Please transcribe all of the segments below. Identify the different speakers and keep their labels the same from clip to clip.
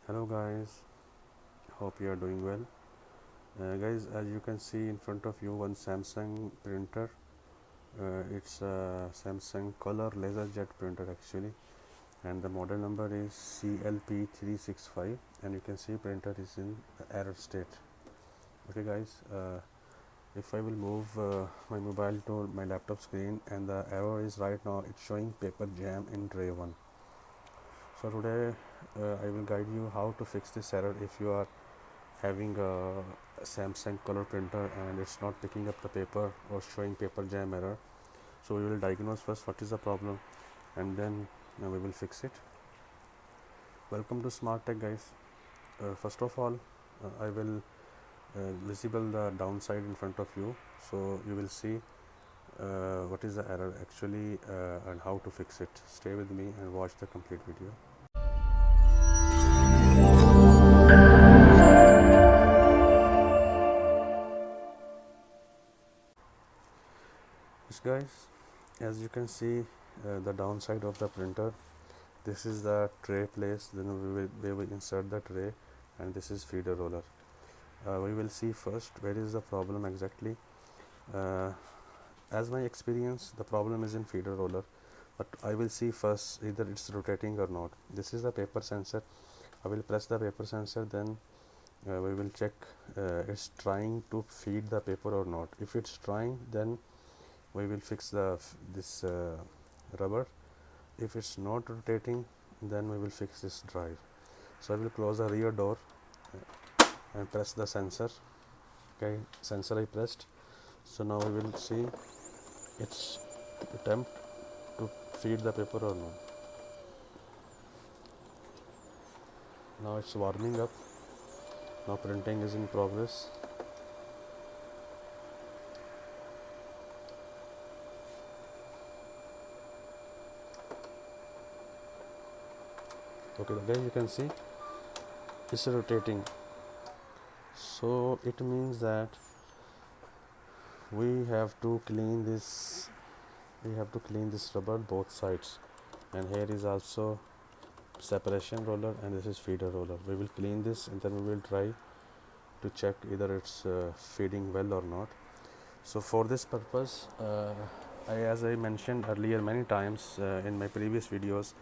Speaker 1: Hello guys, hope you are doing well. Guys, as you can see in front of you one Samsung printer. It's a Samsung Color LaserJet printer actually, and the model number is CLP-365, and you can see printer is in error state. Okay guys, if I will move my mobile to my laptop screen, and the error is right now it's showing paper jam in tray 1. So today I will guide you how to fix this error if you are having a Samsung color printer and it's not picking up the paper or showing paper jam error. So we will diagnose first what is the problem, and then we will fix it. Welcome to Smart Tech guys. First of all, I will visible the downside in front of you, so you will see what is the error actually and how to fix it. Stay with me and watch the complete video. Yes guys, as you can see the downside of the printer. This is the tray place, then we will insert the tray, and this is feeder roller. We will see first where is the problem exactly. As my experience, the problem is in feeder roller, but I will see first either it's rotating or not. This is the paper sensor. I will press the paper sensor, then we will check it's trying to feed the paper or not. If it's trying, then we will fix this rubber. If it's not rotating, then we will fix this drive. So I will close the rear door and press the sensor. Okay, sensor I pressed. So now we will see its attempt to feed the paper or not. Now it's warming up. Now printing is in progress. Okay guys, you can see it's rotating. So it means that we have to clean this rubber both sides, and here is also separation roller, and this is feeder roller. We will clean this, and then we will try to check either it's feeding well or not. So for this purpose, as I mentioned earlier many times in my previous videos,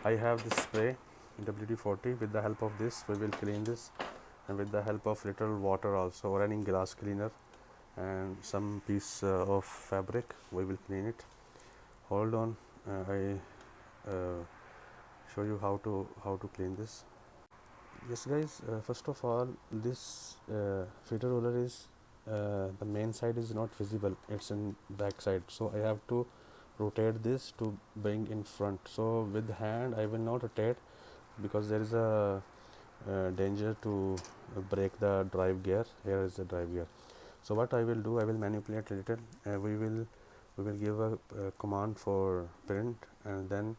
Speaker 1: I have this spray WD-40. With the help of this, we will clean this, and with the help of little water also, running glass cleaner and some piece of fabric, we will clean it. Hold on, I show you how to clean this. Yes guys, first of all, this feeder roller is the main side is not visible, it's in back side, so I have to rotate this to bring in front. So with hand I will not rotate, because there is a danger to break the drive gear. Here is the drive gear. So what I will do, I will manipulate a little. We will give a command for print, and then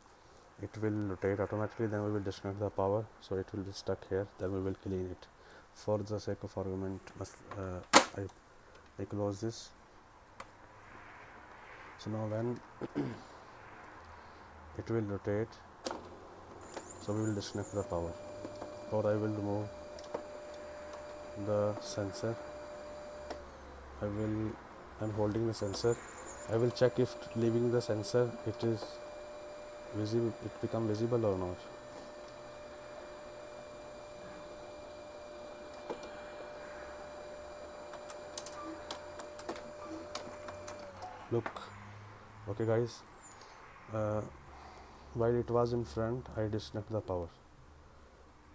Speaker 1: it will rotate automatically. Then we will disconnect the power, so it will be stuck here. Then we will clean it. For the sake of argument, I close this. So now when it will rotate, so we will disconnect the power, or I will remove the sensor. I'm holding the sensor. I will check if leaving the sensor it is visible, it become visible or not. Look, okay guys, while it was in front, I disconnect the power.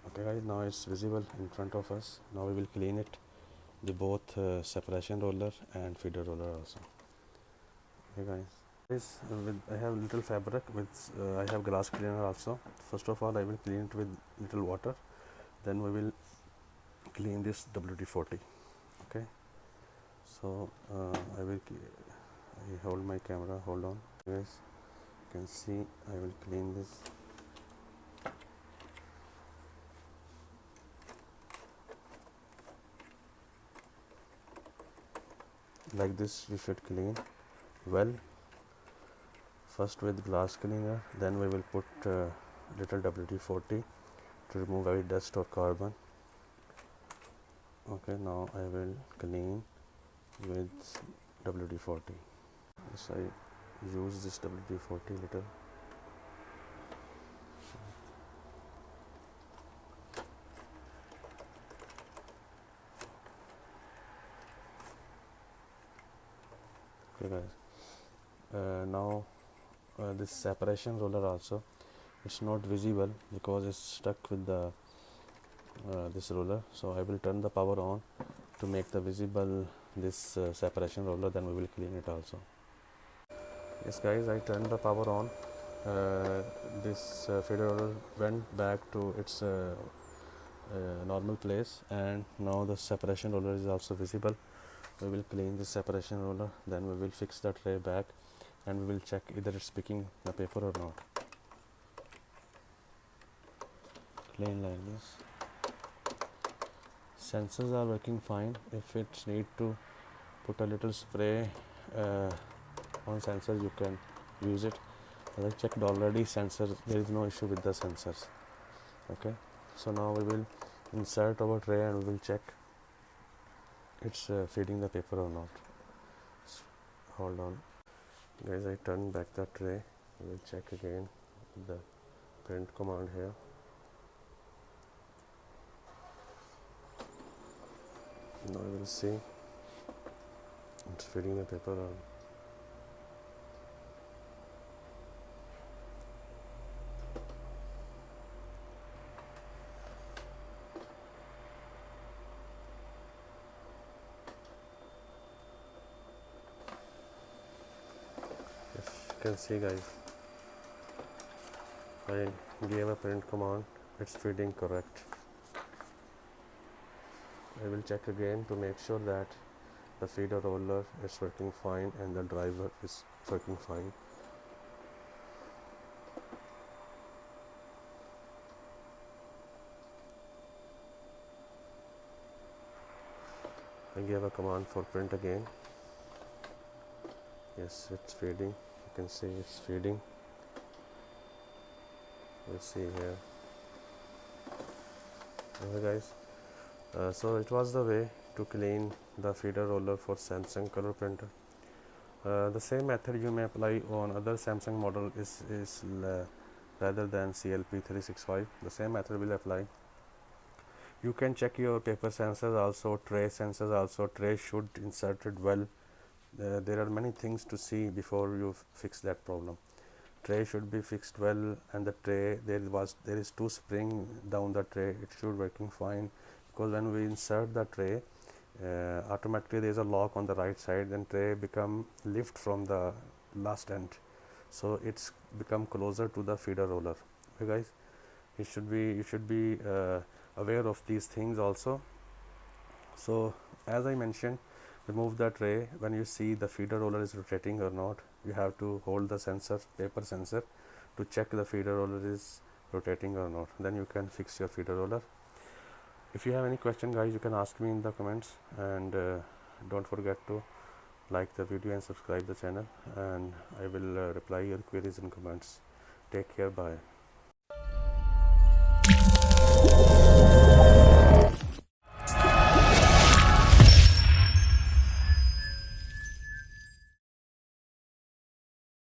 Speaker 1: Okay guys, now it's visible in front of us. Now we will clean it, the both separation roller and feeder roller also. Okay guys, I have little fabric with I have glass cleaner also. First of all, I will clean it with little water, then we will clean this WD-40. Okay, so I hold my camera. Hold on guys, you can see I will clean this. Like this you should clean well, first with glass cleaner, then we will put little WD-40 to remove any dust or carbon. Okay, now I will clean with WD-40. Yes, I use this WD-40 little. Okay guys, now this separation roller also, it's not visible because it's stuck with the this roller. So I will turn the power on to make the visible this separation roller, then we will clean it also. Yes guys, I turned the power on. This feeder roller went back to its normal place, and now the separation roller is also visible. We will clean the separation roller, then we will fix the tray back, and we will check either it's picking the paper or not. Clean like this. Sensors are working fine. If it need to put a little spray on sensor, you can use it. As I checked already, sensors, there is no issue with the sensors. Okay, so now we will insert our tray and we will check it's feeding the paper or not. Hold on guys, I turn back the tray. We will check again with the print command here. Now we will see it's feeding the paper on. Yes, you can see guys, I gave a print command, it's feeding correct. I will check again to make sure that the feeder roller is working fine and the driver is working fine. I gave a command for print again. Yes, it's feeding. You can see it's feeding. Let's see here. Okay guys, so it was the way to clean the feeder roller for Samsung Color Printer. The same method you may apply on other Samsung model is rather than CLP-365. The same method will apply. You can check your paper sensors also, tray sensors also. Tray should inserted well. There are many things to see before you fix that problem. Tray should be fixed well, and the tray, there is two spring down the tray. It should working fine, because when we insert the tray, automatically there is a lock on the right side, then tray become lift from the last end, so it's become closer to the feeder roller. Okay guys, you should be aware of these things also. So as I mentioned, remove the tray. When you see the feeder roller is rotating or not, you have to hold the sensor, paper sensor, to check the feeder roller is rotating or not. Then you can fix your feeder roller. If you have any question guys, you can ask me in the comments, and don't forget to like the video and subscribe the channel, and I will reply your queries and comments. Take care, bye.